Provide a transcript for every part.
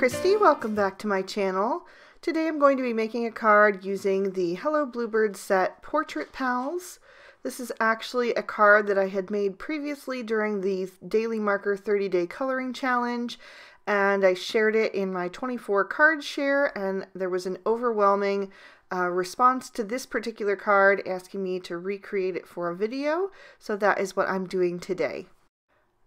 Christy, welcome back to my channel. Today I'm going to be making a card using the Hello Bluebird set Portrait Pals. This is actually a card that I had made previously during the Daily Marker 30-Day Coloring Challenge, and I shared it in my 24 card share, and there was an overwhelming response to this particular card asking me to recreate it for a video, so that is what I'm doing today.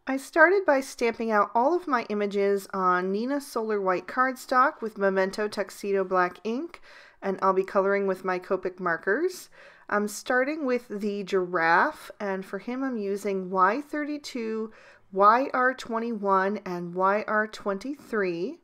I started by stamping out all of my images on Neenah Solar White cardstock with Memento Tuxedo Black ink, and I'll be coloring with my Copic markers. I'm starting with the giraffe, and for him I'm using Y32, YR21, and YR23.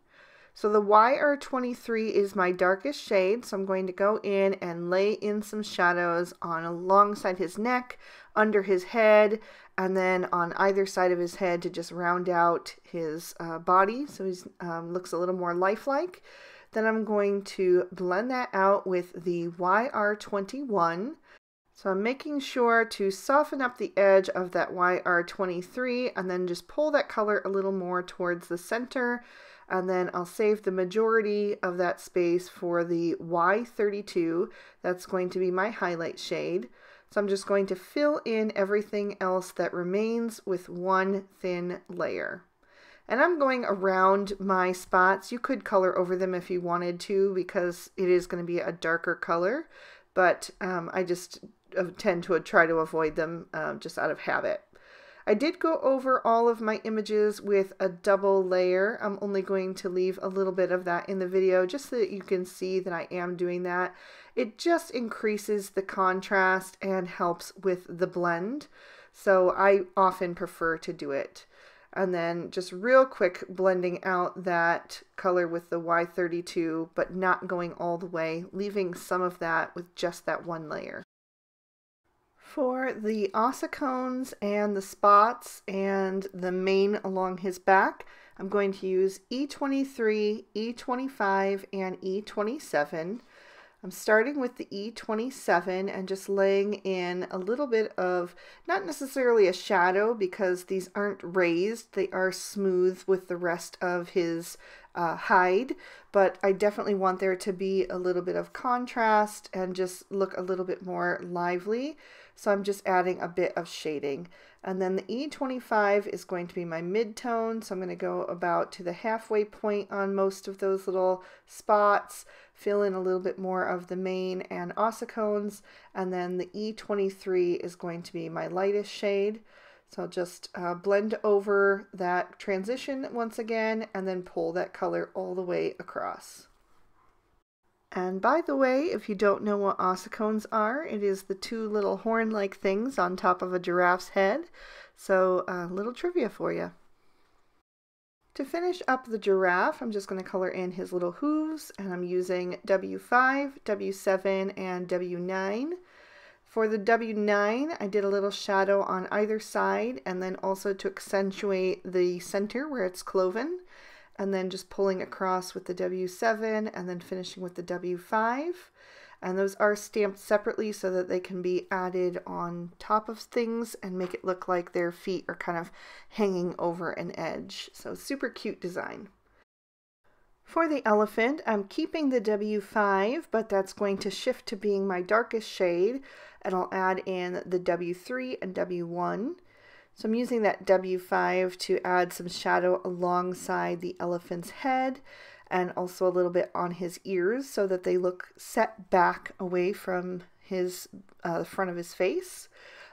So the YR23 is my darkest shade, so I'm going to go in and lay in some shadows on alongside his neck, under his head, and then on either side of his head to just round out his body so he looks a little more lifelike. Then I'm going to blend that out with the YR21. So I'm making sure to soften up the edge of that YR23 and then just pull that color a little more towards the center, and then I'll save the majority of that space for the Y32. That's going to be my highlight shade. So I'm just going to fill in everything else that remains with one thin layer. And I'm going around my spots. You could color over them if you wanted to, because it is going to be a darker color, but I just tend to try to avoid them just out of habit. I did go over all of my images with a double layer. I'm only going to leave a little bit of that in the video just so that you can see that I am doing that. It just increases the contrast and helps with the blend, so I often prefer to do it. And then just real quick blending out that color with the Y32, but not going all the way, leaving some of that with just that one layer. For the ossicones and the spots and the mane along his back, I'm going to use E23, E25, and E27. I'm starting with the E27 and just laying in a little bit of, not necessarily a shadow because these aren't raised, they are smooth with the rest of his hide, but I definitely want there to be a little bit of contrast and just look a little bit more lively. So I'm just adding a bit of shading. And then the E25 is going to be my mid-tone, so I'm going to go about to the halfway point on most of those little spots, fill in a little bit more of the mane and ossicones, and then the E23 is going to be my lightest shade. So I'll just blend over that transition once again, and then pull that color all the way across. And by the way, if you don't know what ossicones are, it is the two little horn-like things on top of a giraffe's head. So a little trivia for you. To finish up the giraffe, I'm just going to color in his little hooves, and I'm using W5, W7, and W9. For the W9, I did a little shadow on either side, and then also to accentuate the center where it's cloven, and then just pulling across with the W7 and then finishing with the W5. And those are stamped separately so that they can be added on top of things and make it look like their feet are kind of hanging over an edge. So super cute design. For the elephant, I'm keeping the W5, but that's going to shift to being my darkest shade, and I'll add in the W3 and W1. So I'm using that W5 to add some shadow alongside the elephant's head and also a little bit on his ears so that they look set back away from his the front of his face.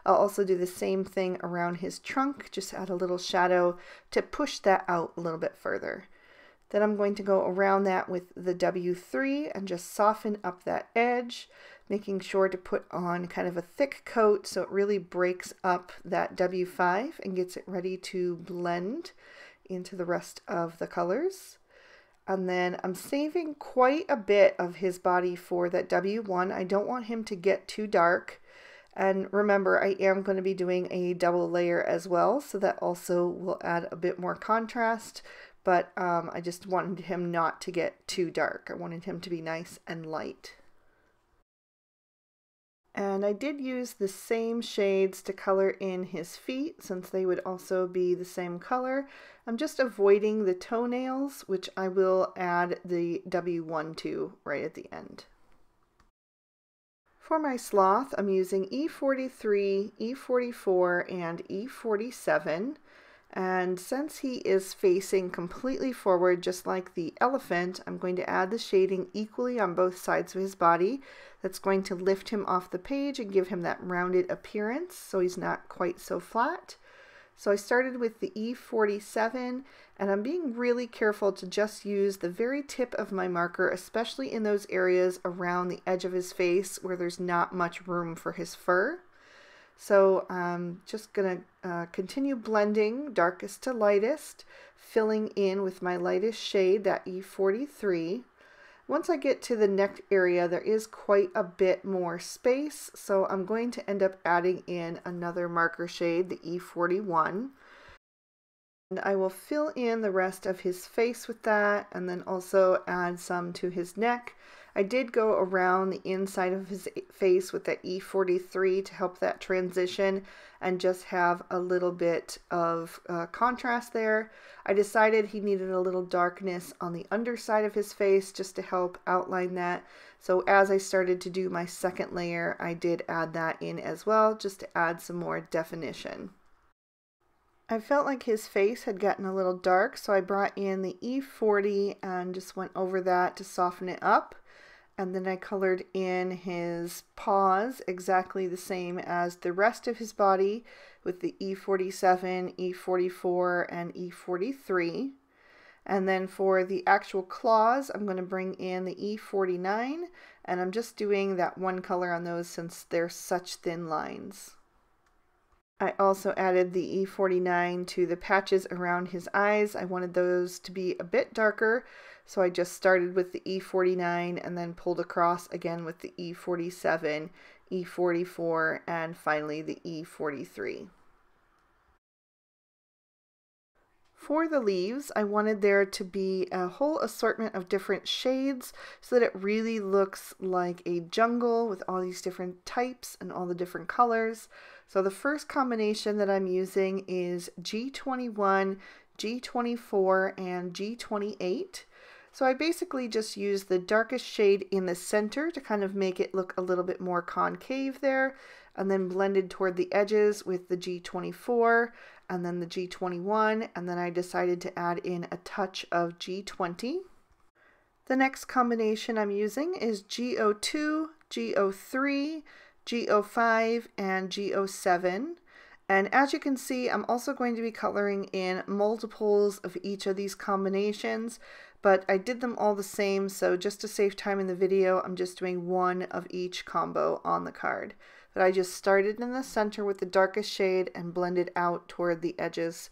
I'll also do the same thing around his trunk, just add a little shadow to push that out a little bit further. Then I'm going to go around that with the W3 and just soften up that edge, making sure to put on kind of a thick coat so it really breaks up that W5 and gets it ready to blend into the rest of the colors. And then I'm saving quite a bit of his body for that W1. I don't want him to get too dark. And remember, I am going to be doing a double layer as well, so that also will add a bit more contrast. But I just wanted him not to get too dark. I wanted him to be nice and light. And And I did use the same shades to color in his feet since they would also be the same color. I'm just avoiding the toenails, which I will add the W1 to right at the end. For my sloth, I'm using E43, E44, and E47. And since he is facing completely forward, just like the elephant, I'm going to add the shading equally on both sides of his body. That's going to lift him off the page and give him that rounded appearance so he's not quite so flat. So I started with the E47, and I'm being really careful to just use the very tip of my marker, especially in those areas around the edge of his face where there's not much room for his fur. So I'm just going to continue blending darkest to lightest, filling in with my lightest shade, that E43. Once I get to the neck area, there is quite a bit more space, so I'm going to end up adding in another marker shade, the E41. And I will fill in the rest of his face with that, and then also add some to his neck. I did go around the inside of his face with that E43 to help that transition and just have a little bit of contrast there. I decided he needed a little darkness on the underside of his face just to help outline that. So as I started to do my second layer, I did add that in as well, just to add some more definition. I felt like his face had gotten a little dark, so I brought in the E40 and just went over that to soften it up. And then I colored in his paws exactly the same as the rest of his body with the E47, E44, and E43. And then for the actual claws, I'm going to bring in the E49, and I'm just doing that one color on those since they're such thin lines. I also added the E49 to the patches around his eyes. I wanted those to be a bit darker, so I just started with the E49 and then pulled across again with the E47, E44, and finally the E43. For the leaves, I wanted there to be a whole assortment of different shades so that it really looks like a jungle with all these different types and all the different colors. So the first combination that I'm using is G21, G24, and G28. So I basically just use the darkest shade in the center to kind of make it look a little bit more concave there, and then blended toward the edges with the G24 and then the G21, and then I decided to add in a touch of G20. The next combination I'm using is G02, G03, G05, and G07. And as you can see, I'm also going to be coloring in multiples of each of these combinations, but I did them all the same, so just to save time in the video, I'm just doing one of each combo on the card. But I just started in the center with the darkest shade and blended out toward the edges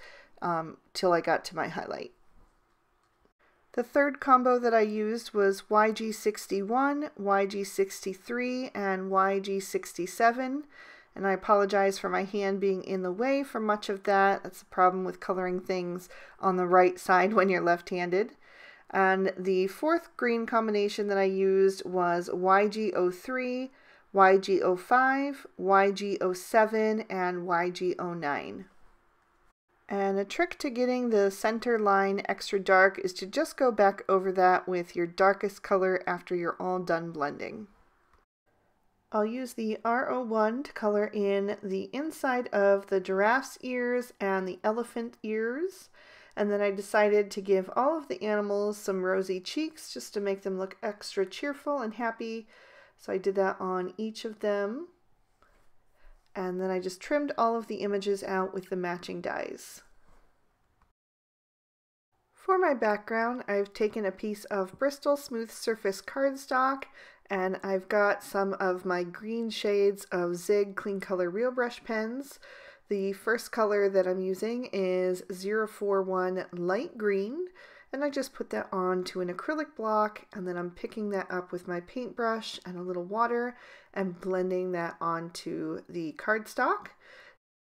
till I got to my highlight. The third combo that I used was YG61, YG63, and YG67. And I apologize for my hand being in the way for much of that. That's the problem with coloring things on the right side when you're left-handed. And the fourth green combination that I used was YG03, YG05, YG07, and YG09. And a trick to getting the center line extra dark is to just go back over that with your darkest color after you're all done blending. I'll use the R01 to color in the inside of the giraffe's ears and the elephant ears. And then I decided to give all of the animals some rosy cheeks just to make them look extra cheerful and happy. So I did that on each of them. And then I just trimmed all of the images out with the matching dyes. For my background, I've taken a piece of Bristol Smooth Surface cardstock, and I've got some of my green shades of Zig Clean Color Real Brush pens. The first color that I'm using is 041 Light Green, and I just put that onto an acrylic block, and then I'm picking that up with my paintbrush and a little water and blending that onto the cardstock.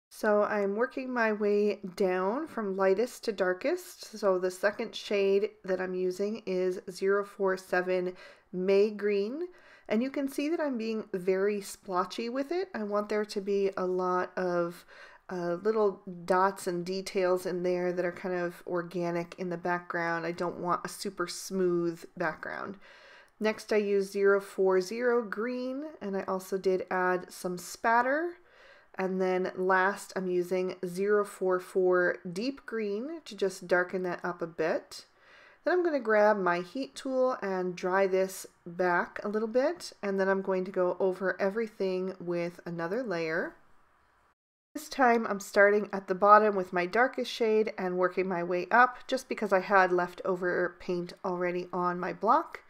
So I'm working my way down from lightest to darkest. So the second shade that I'm using is 047 May Green, And you can see that I'm being very splotchy with it. I want there to be a lot of little dots and details in there that are kind of organic in the background. I don't want a super smooth background. Next I used 040 green, and I also did add some spatter. And then last I'm using 044 deep green to just darken that up a bit. Then I'm going to grab my heat tool and dry this back a little bit, and then I'm going to go over everything with another layer. This time I'm starting at the bottom with my darkest shade and working my way up, just because I had leftover paint already on my block.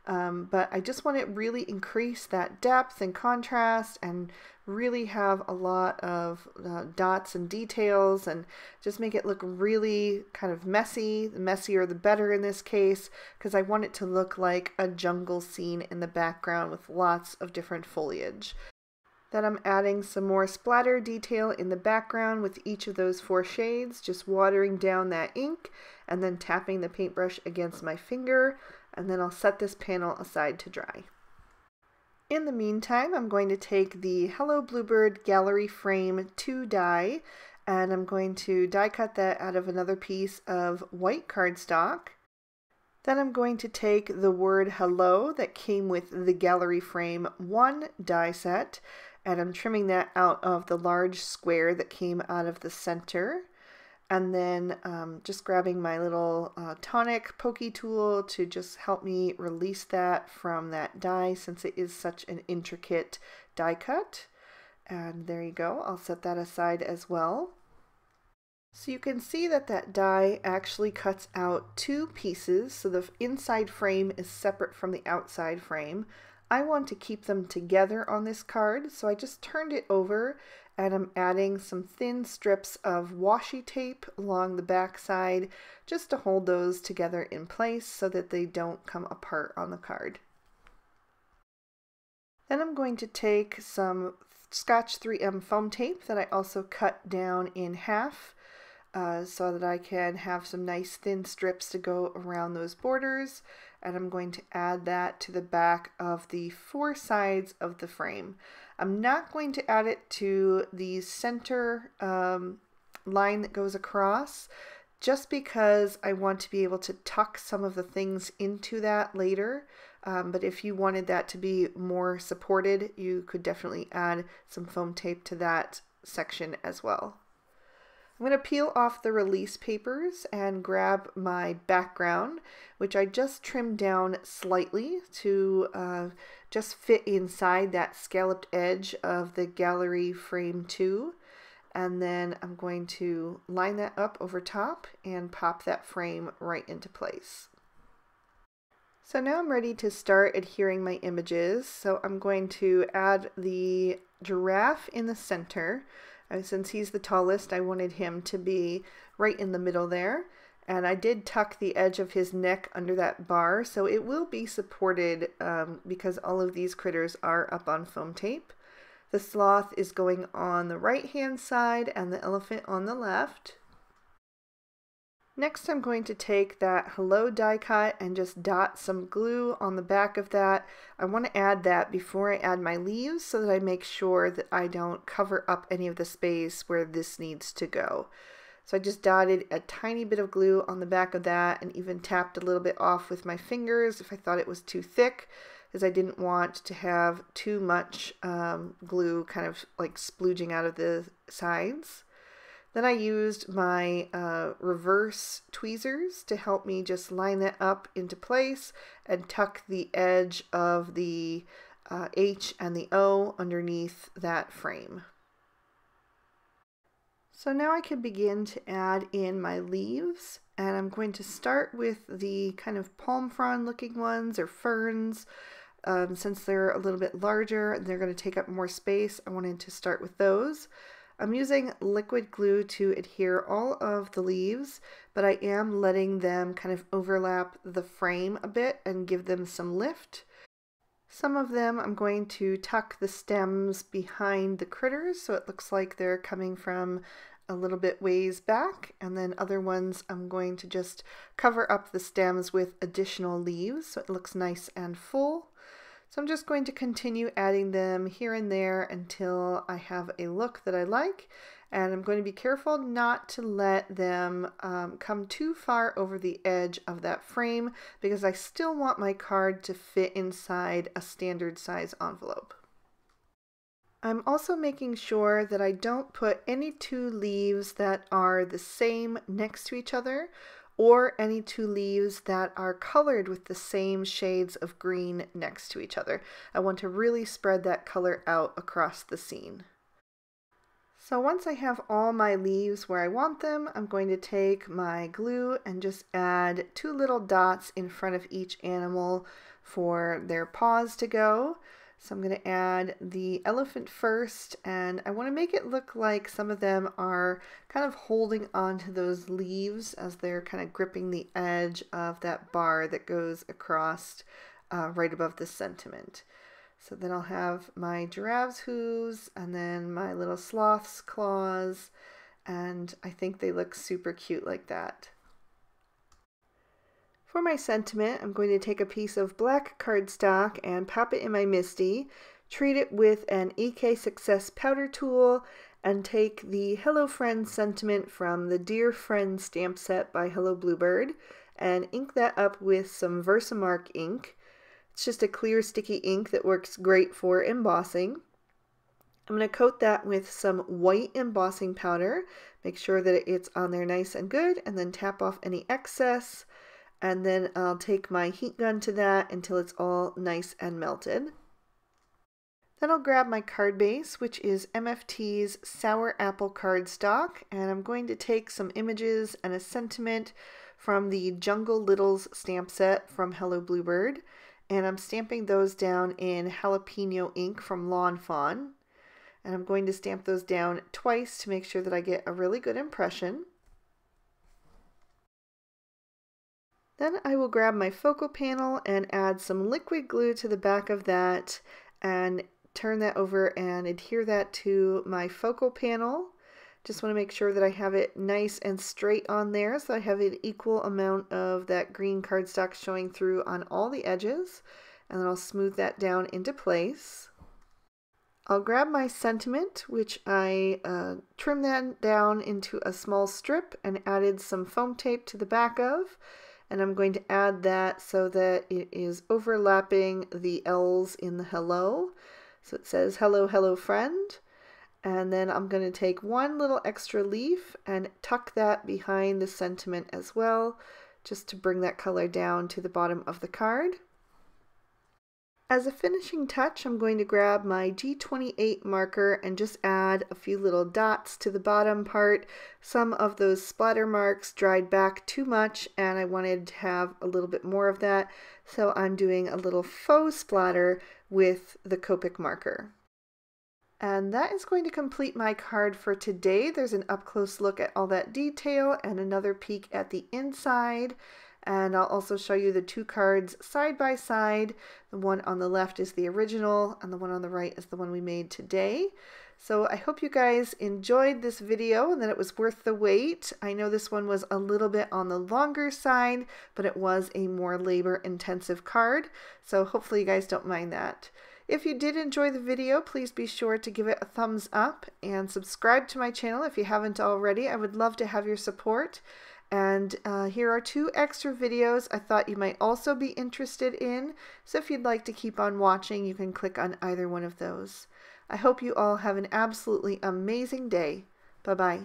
But I just want to really increase that depth and contrast and really have a lot of dots and details and just make it look really kind of messy. The messier the better in this case, because I want it to look like a jungle scene in the background with lots of different foliage. Then I'm adding some more splatter detail in the background with each of those 4 shades, just watering down that ink and then tapping the paintbrush against my finger, and then I'll set this panel aside to dry. In the meantime, I'm going to take the Hello Bluebird Gallery Frame 2 die, and I'm going to die cut that out of another piece of white cardstock. Then I'm going to take the word hello that came with the Gallery Frame 1 die set, and I'm trimming that out of the large square that came out of the center. And then just grabbing my little tonic pokey tool to just help me release that from that die, since it is such an intricate die cut. And there you go, I'll set that aside as well. So you can see that that die actually cuts out 2 pieces, so the inside frame is separate from the outside frame. I want to keep them together on this card, so I just turned it over and I'm adding some thin strips of washi tape along the back side just to hold those together in place so that they don't come apart on the card. Then I'm going to take some Scotch 3M foam tape that I also cut down in half so that I can have some nice thin strips to go around those borders, and I'm going to add that to the back of the 4 sides of the frame. I'm not going to add it to the center line that goes across, just because I want to be able to tuck some of the things into that later. But if you wanted that to be more supported, you could definitely add some foam tape to that section as well. I'm going to peel off the release papers and grab my background, which I just trimmed down slightly to just fit inside that scalloped edge of the Gallery Frame 2. And then I'm going to line that up over top and pop that frame right into place. So now I'm ready to start adhering my images. So I'm going to add the giraffe in the center. Since he's the tallest, I wanted him to be right in the middle there. And I did tuck the edge of his neck under that bar, so it will be supported because all of these critters are up on foam tape. The sloth is going on the right-hand side and the elephant on the left. Next, I'm going to take that hello die cut and just dot some glue on the back of that. I want to add that before I add my leaves so that I make sure that I don't cover up any of the space where this needs to go. So I just dotted a tiny bit of glue on the back of that and even tapped a little bit off with my fingers if I thought it was too thick, because I didn't want to have too much glue kind of like splooging out of the sides. Then I used my reverse tweezers to help me just line that up into place and tuck the edge of the H and the O underneath that frame. So now I can begin to add in my leaves, and I'm going to start with the kind of palm frond looking ones or ferns. Since they're a little bit larger and they're going to take up more space, I wanted to start with those. I'm using liquid glue to adhere all of the leaves, but I am letting them kind of overlap the frame a bit and give them some lift. Some of them I'm going to tuck the stems behind the critters so it looks like they're coming from a little bit ways back, and then other ones I'm going to just cover up the stems with additional leaves so it looks nice and full. So I'm just going to continue adding them here and there until I have a look that I like, and I'm going to be careful not to let them come too far over the edge of that frame because I still want my card to fit inside a standard size envelope. I'm also making sure that I don't put any two leaves that are the same next to each other, or any two leaves that are colored with the same shades of green next to each other. I want to really spread that color out across the scene. So once I have all my leaves where I want them, I'm going to take my glue and just add 2 little dots in front of each animal for their paws to go. So I'm going to add the elephant first, and I want to make it look like some of them are kind of holding onto those leaves as they're kind of gripping the edge of that bar that goes across right above the sentiment. So then I'll have my giraffe's hooves and then my little sloth's claws, and I think they look super cute like that. For my sentiment, I'm going to take a piece of black cardstock and pop it in my MISTI, treat it with an EK Success powder tool, and take the Hello Friend sentiment from the Dear Friend stamp set by Hello Bluebird and ink that up with some Versamark ink. It's just a clear sticky ink that works great for embossing. I'm going to coat that with some white embossing powder, make sure that it's on there nice and good, and then tap off any excess. And then I'll take my heat gun to that until it's all nice and melted. Then I'll grab my card base, which is MFT's Sour Apple cardstock, and I'm going to take some images and a sentiment from the Jungle Littles stamp set from Hello Bluebird, and I'm stamping those down in jalapeno ink from Lawn Fawn. And I'm going to stamp those down twice to make sure that I get a really good impression. Then I will grab my focal panel and add some liquid glue to the back of that and turn that over and adhere that to my focal panel. Just want to make sure that I have it nice and straight on there so I have an equal amount of that green cardstock showing through on all the edges, and then I'll smooth that down into place. I'll grab my sentiment, which I trimmed that down into a small strip and added some foam tape to the back of. And I'm going to add that so that it is overlapping the L's in the hello. So it says hello, hello friend. And then I'm going to take one little extra leaf and tuck that behind the sentiment as well, just to bring that color down to the bottom of the card. As a finishing touch, I'm going to grab my G28 marker and just add a few little dots to the bottom part. Some of those splatter marks dried back too much and I wanted to have a little bit more of that, so I'm doing a little faux splatter with the Copic marker. And that is going to complete my card for today. There's an up-close look at all that detail and another peek at the inside. And I'll also show you the 2 cards side by side. The one on the left is the original and the one on the right is the one we made today. So I hope you guys enjoyed this video and that it was worth the wait. I know this one was a little bit on the longer side, but it was a more labor intensive card. So hopefully you guys don't mind that. If you did enjoy the video, please be sure to give it a thumbs up and subscribe to my channel if you haven't already. I would love to have your support. And here are 2 extra videos I thought you might also be interested in. So if you'd like to keep on watching, you can click on either one of those. I hope you all have an absolutely amazing day. Bye-bye.